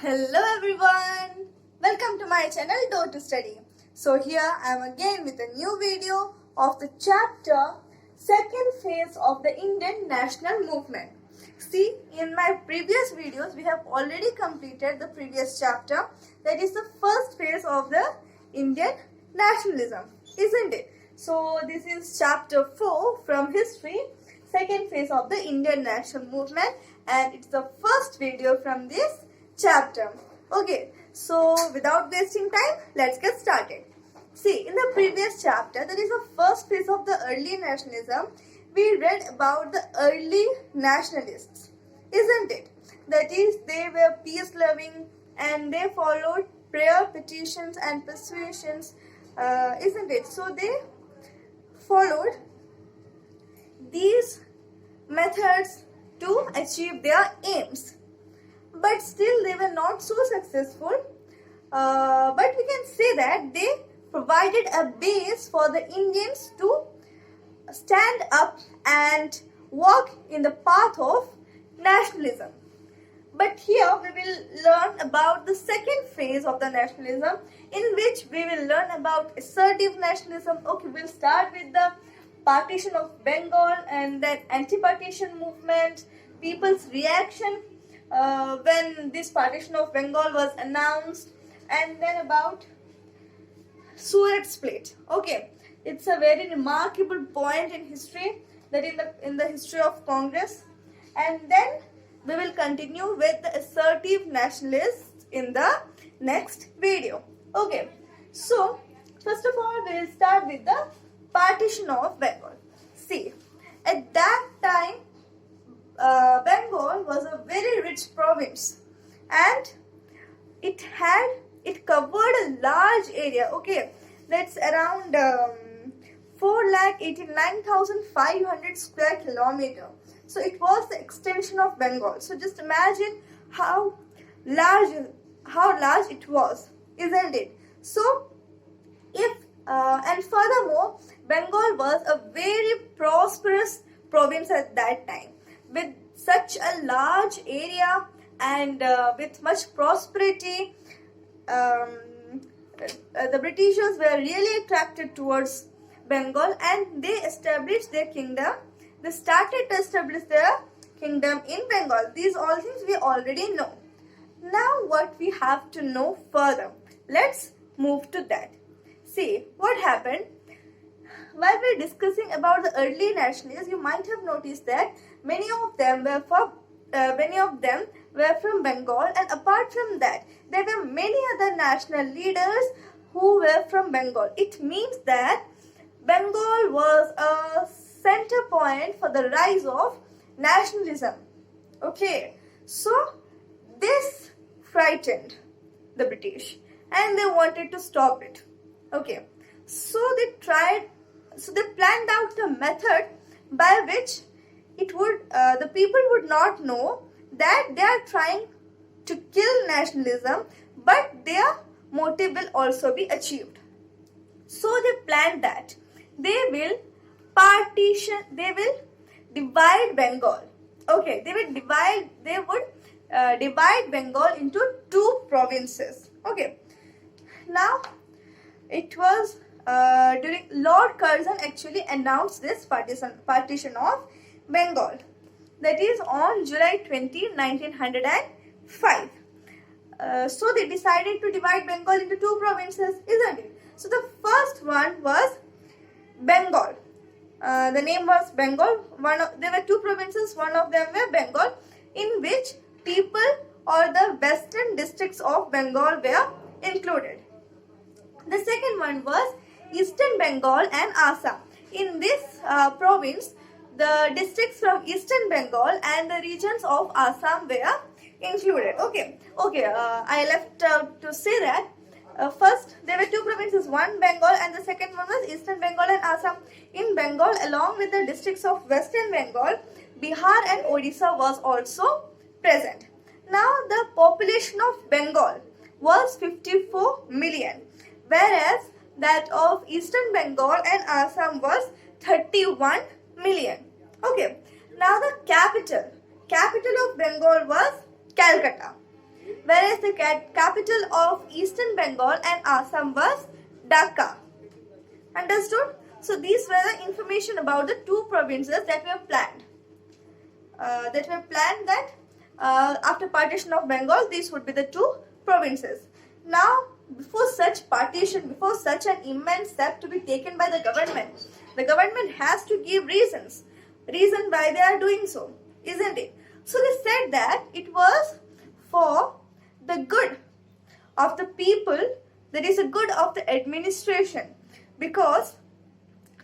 Hello everyone! Welcome to my channel Do to Study. So here I am again with a new video of the chapter Second Phase of the Indian National Movement. See, in my previous videos we have already completed the previous chapter, that is the first phase of the Indian nationalism, isn't it? So this is chapter 4 from history, second phase of the Indian national movement, and it's the first video from this chapter. Okay, so without wasting time, let's get started. See, in the previous chapter, that is the first phase of the early nationalism, we read about the early nationalists, isn't it? That is, they were peace-loving and they followed prayer, petitions and persuasions, isn't it? So they followed these methods to achieve their aims. But still they were not so successful. But we can say that they provided a base for the Indians to stand up and walk in the path of nationalism. But here we will learn about the second phase of the nationalism, in which we will learn about assertive nationalism. Okay, we'll start with the partition of Bengal and then anti-partition movement, people's reaction when this partition of Bengal was announced, and then about Surat split. Okay, it's a very remarkable point in history, that in the history of Congress. And then we will continue with the assertive nationalists in the next video. Okay, so first of all we will start with the partition of Bengal. See, at that time Bengal was a very rich province and it covered a large area. Okay, that's around 4,89,500 square kilometer. So it was the extension of Bengal. So just imagine how large it was, isn't it? So and furthermore, Bengal was a very prosperous province at that time. With such a large area and with much prosperity, the Britishers were really attracted towards Bengal and they established their kingdom. They started to establish their kingdom in Bengal. These all things we already know. Now what we have to know further? Let's move to that. See, what happened? While we are discussing about the early nationalists, you might have noticed that many of them were from Bengal, and apart from that, there were many other national leaders who were from Bengal. It means that Bengal was a center point for the rise of nationalism. Okay, so this frightened the British and they wanted to stop it. Okay, so they planned out a method by which the people would not know that they are trying to kill nationalism, but their motive will also be achieved. So they planned that they will divide Bengal. Okay, they would divide Bengal into two provinces. Okay, now it was during Lord Curzon actually announced this partition of Bengal. That is on July 20, 1905. So they decided to divide Bengal into two provinces, isn't it? So the first one was Bengal. The name was Bengal. There were two provinces, one of them were Bengal, in which people or the western districts of Bengal were included. The second one was Eastern Bengal and Assam. In this province, the districts from Eastern Bengal and the regions of Assam were included. Okay. I left out to say that first there were two provinces, one Bengal and the second one was Eastern Bengal and Assam. In Bengal, along with the districts of Western Bengal, Bihar and Odisha was also present. Now the population of Bengal was 54 million, whereas that of Eastern Bengal and Assam was 31 million. Okay, now the capital of Bengal was Calcutta. whereas the capital of Eastern Bengal and Assam was Dhaka. Understood? So these were the information about the two provinces that were planned. After partition of Bengal, these would be the two provinces. Now, before such partition, before such an immense step to be taken by the government has to give reason why they are doing so, isn't it? So they said that it was for the good of the people, that is the good of the administration, because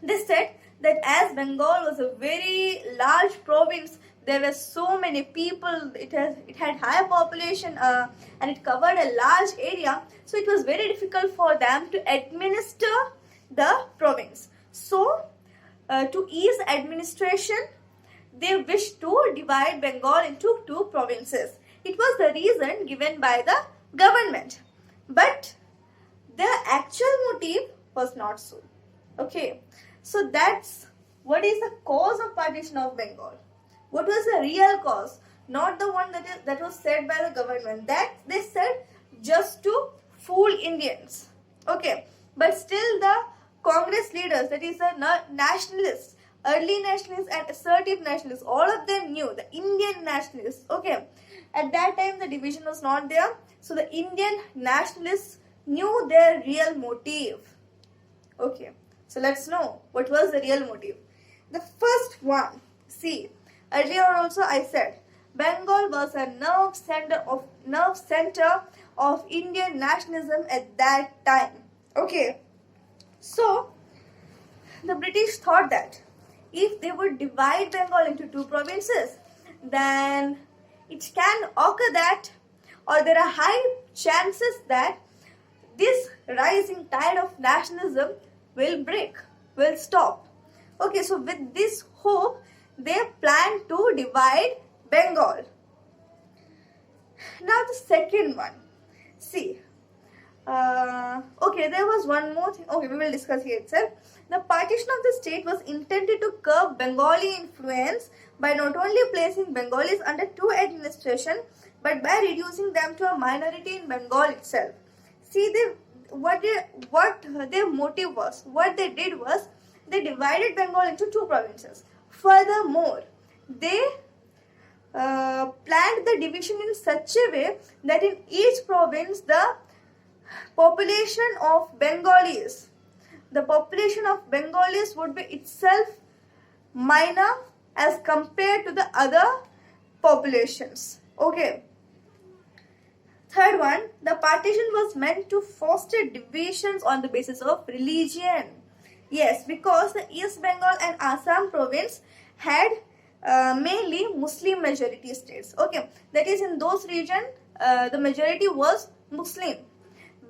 they said that as Bengal was a very large province, there were so many people, it had high population and it covered a large area, so it was very difficult for them to administer the province. So to ease administration, they wished to divide Bengal into two provinces. It was the reason given by the government, but the actual motive was not so. Okay, so that's what is the cause of partition of Bengal. What was the real cause? Not the one that was said by the government. That they said just to fool Indians. Okay, but still the Congress leaders, that is the nationalists, early nationalists and assertive nationalists, all of them knew, the Indian nationalists. Okay, at that time the division was not there, so the Indian nationalists knew their real motive. Okay, so let's know what was the real motive. The first one, see, earlier also I said Bengal was a nerve center of Indian nationalism at that time. Okay, so the British thought that if they would divide Bengal into two provinces, then it can occur that, or there are high chances that this rising tide of nationalism will stop. Okay, so with this hope, they plan to divide Bengal. Now the second one, see, okay, there was one more thing. Okay, we will discuss here itself. The partition of the state was intended to curb Bengali influence by not only placing Bengalis under two administration, but by reducing them to a minority in Bengal itself. See, what their motive was, what they did was, they divided Bengal into two provinces. Furthermore, they planned the division in such a way that in each province the population of Bengalis would be itself minor as compared to the other populations. Okay. Third one, the partition was meant to foster divisions on the basis of religion. Yes, because the East Bengal and Assam province had mainly Muslim majority states. Okay, that is, in those regions the majority was Muslim,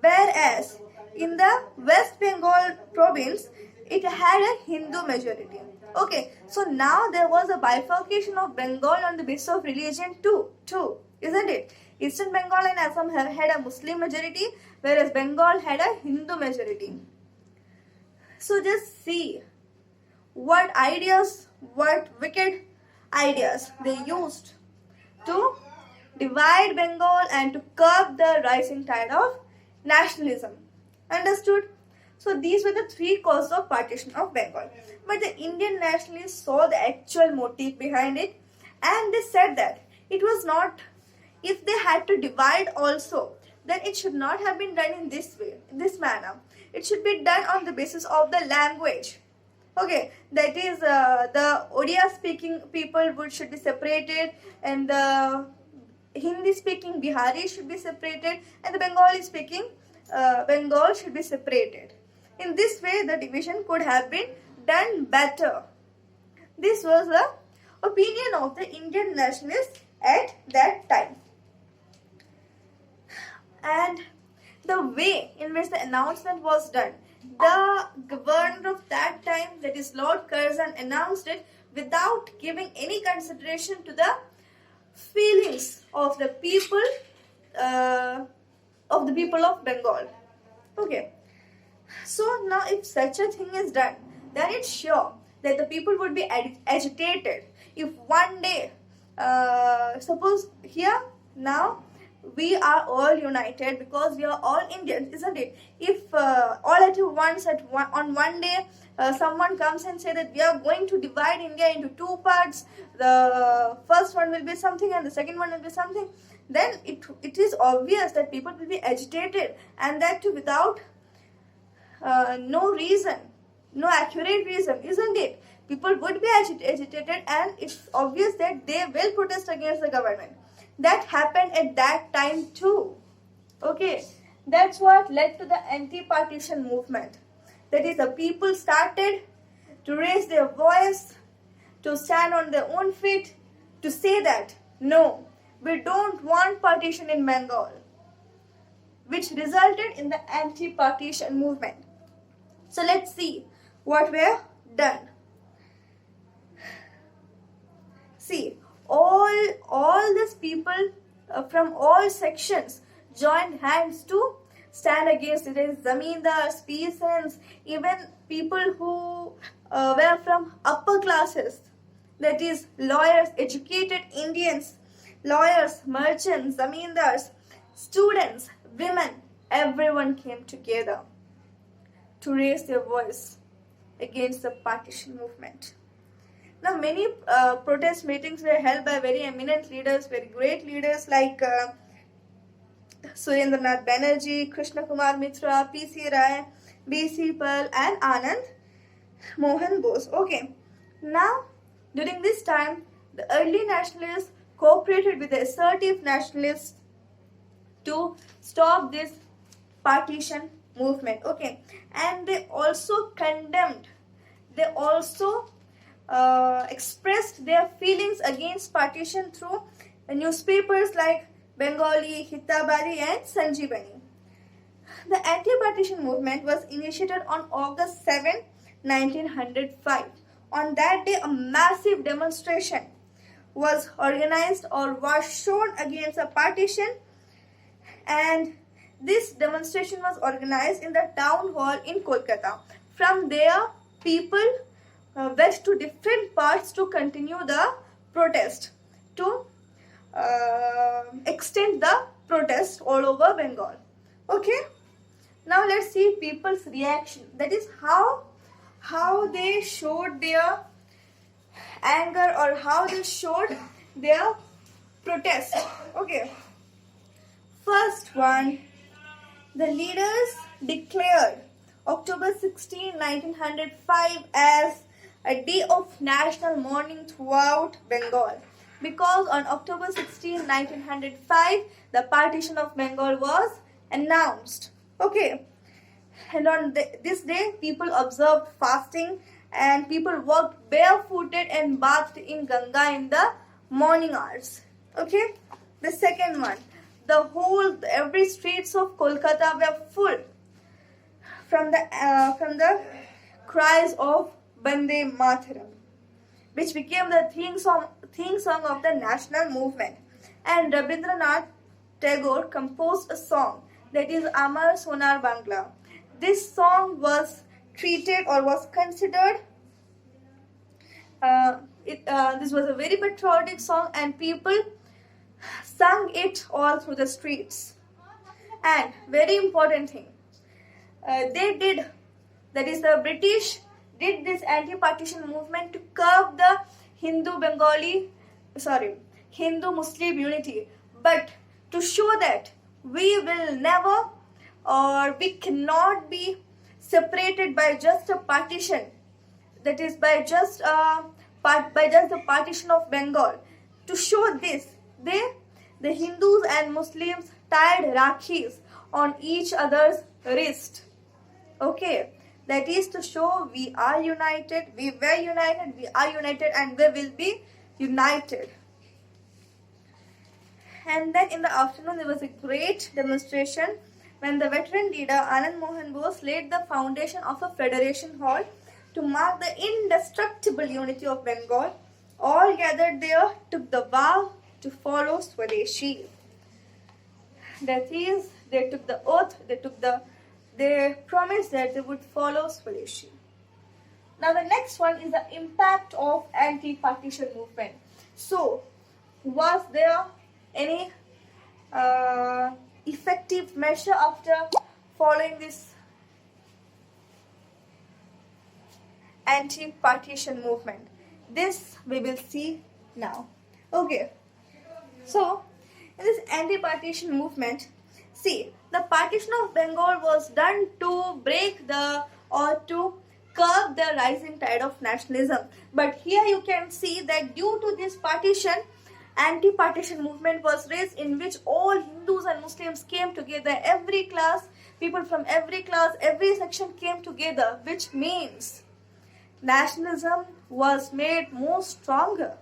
whereas in the West Bengal province it had a Hindu majority. Okay, so now there was a bifurcation of Bengal on the basis of religion too, isn't it? Eastern Bengal and Assam had a Muslim majority, whereas Bengal had a Hindu majority. So just see what wicked ideas they used to divide Bengal and to curb the rising tide of nationalism. Understood? So these were the three causes of partition of Bengal. But the Indian nationalists saw the actual motive behind it, and they said that it was not, if they had to divide also, then it should not have been done in this way, in this manner. It should be done on the basis of the language. Okay, that is the Odia speaking people should be separated, and the Hindi speaking Bihari should be separated, and the Bengali speaking Bengal should be separated. In this way, the division could have been done better. This was the opinion of the Indian nationalists at that time. And the way in which the announcement was done, the governor of that time, that is Lord Curzon, announced it without giving any consideration to the feelings of the people of Bengal. Okay. So now if such a thing is done, then it's sure that the people would be agitated. If one day, suppose here now we are all united because we are all Indians, isn't it? If all at once on one day someone comes and say that we are going to divide India into two parts, the first one will be something and the second one will be something, then it is obvious that people will be agitated, and that too without no reason, no accurate reason, isn't it? People would be agitated, and it's obvious that they will protest against the government. That happened at that time too. Okay, that's what led to the anti-partition movement. That is, the people started to raise their voice, to stand on their own feet, to say that no, we don't want partition in Bengal, which resulted in the anti-partition movement. So let's see what were done. See, all these people from all sections joined hands to stand against it. There is zamindars, peasants, even people who were from upper classes, that is lawyers, educated Indians, lawyers, merchants, zamindars, students, women, everyone came together to raise their voice against the partition movement. Now, many protest meetings were held by very eminent leaders, very great leaders like Surendranath Banerjee, Krishna Kumar Mitra, P.C. Rai, B.C. Pal, and Anand Mohan Bose. Okay, now during this time, the early nationalists cooperated with the assertive nationalists to stop this partition movement. Okay, and they also condemned, they also expressed their feelings against partition through newspapers like Bengali, Hitabari, and Sanjeevani. The anti-partition movement was initiated on August 7, 1905. On that day, a massive demonstration was organized or was shown against a partition, and this demonstration was organized in the town hall in Kolkata. From there, people went to different parts to continue the protest, to extend the protest all over Bengal. Okay, now let's see people's reaction. That is how they showed their anger or how they showed their protest. Okay, first one, the leaders declared October 16, 1905 as a day of national mourning throughout Bengal, because on October 16, 1905, the partition of Bengal was announced. Okay, and on this day, people observed fasting and people walked barefooted and bathed in Ganga in the morning hours. Okay, the second one, every streets of Kolkata were full from the cries of Bande Mataram, which became the theme song of the national movement. And Rabindranath Tagore composed a song, that is Amar Sonar Bangla. This song was treated or was considered, this was a very patriotic song, and people sung it all through the streets. And very important thing, the British did this anti-partition movement to curb the Hindu-Muslim unity, but to show that we will never or we cannot be separated by just a partition, that is by just the partition of Bengal. To show this, the Hindus and Muslims tied rakhis on each other's wrist. Okay, that is to show we are united, we were united, we are united, and we will be united. And then in the afternoon, there was a great demonstration when the veteran leader Anand Mohan Bose laid the foundation of a federation hall to mark the indestructible unity of Bengal. All gathered there took the vow to follow Swadeshi. That is, they took the oath, they promised that they would follow Swadeshi. Now the next one is the impact of anti-partition movement. So, was there any effective measure after following this anti-partition movement? This we will see now. Okay, so in this anti-partition movement, see, the partition of Bengal was done to break the or to curb the rising tide of nationalism. But here you can see that due to this partition, anti-partition movement was raised, in which all Hindus and Muslims came together. Every class, people from every class, every section came together, which means nationalism was made more stronger,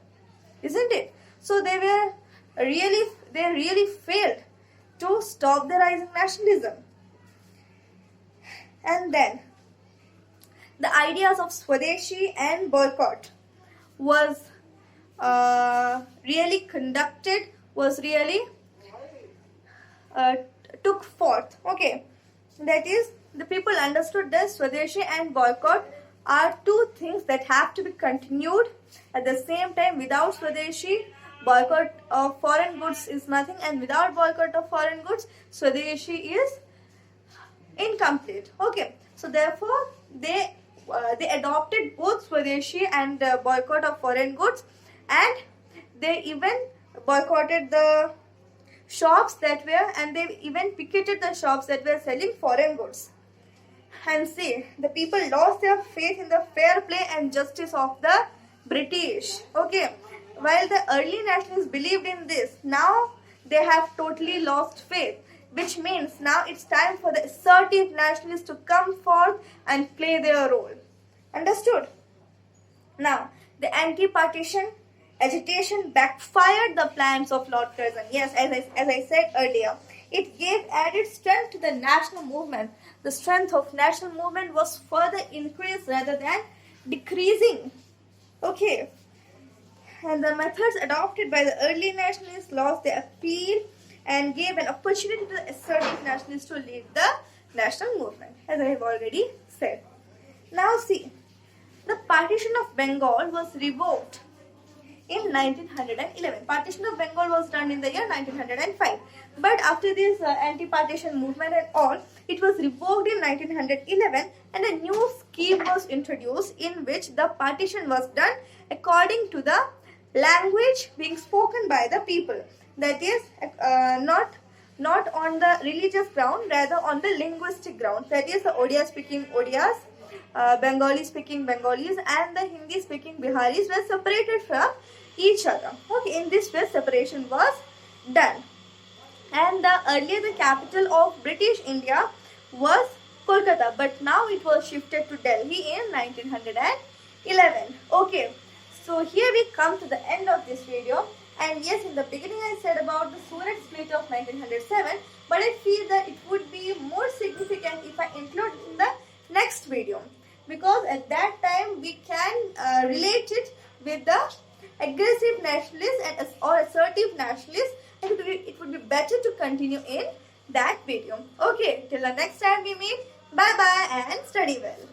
isn't it? So they really failed to stop the rising nationalism. And then the ideas of Swadeshi and boycott was really conducted, was really took forth. Okay, that is, the people understood that Swadeshi and boycott are two things that have to be continued at the same time. Without Swadeshi, boycott of foreign goods is nothing, and without boycott of foreign goods, Swadeshi is incomplete. Okay, so therefore they adopted both Swadeshi and boycott of foreign goods, and they even boycotted the shops that were, and they even picketed the shops that were selling foreign goods. And see, the people lost their faith in the fair play and justice of the British. Okay, while the early nationalists believed in this, now they have totally lost faith, which means now it's time for the assertive nationalists to come forth and play their role. Understood? Now, the anti-partition agitation backfired the plans of Lord Curzon. Yes, as I said earlier, it gave added strength to the national movement. The strength of national movement was further increased rather than decreasing. Okay. And the methods adopted by the early nationalists lost their appeal and gave an opportunity to the assertive nationalists to lead the national movement, as I have already said. Now see, the partition of Bengal was revoked in 1911. Partition of Bengal was done in the year 1905. But after this anti-partition movement and all, it was revoked in 1911, and a new scheme was introduced in which the partition was done according to the language being spoken by the people. That is, not on the religious ground, rather on the linguistic ground. That is, the Odia speaking Odias, Bengali speaking Bengalis, and the Hindi speaking Biharis were separated from each other. Okay, in this way separation was done. And earlier the capital of British India was Kolkata, but now it was shifted to Delhi in 1911. Okay, so here we come to the end of this video. And yes, in the beginning I said about the Surat split of 1907, but I feel that it would be more significant if I include it in the next video, because at that time we can relate it with the aggressive nationalists and or assertive nationalists, and it would be better to continue in that video. Okay, till the next time we meet, bye bye and study well.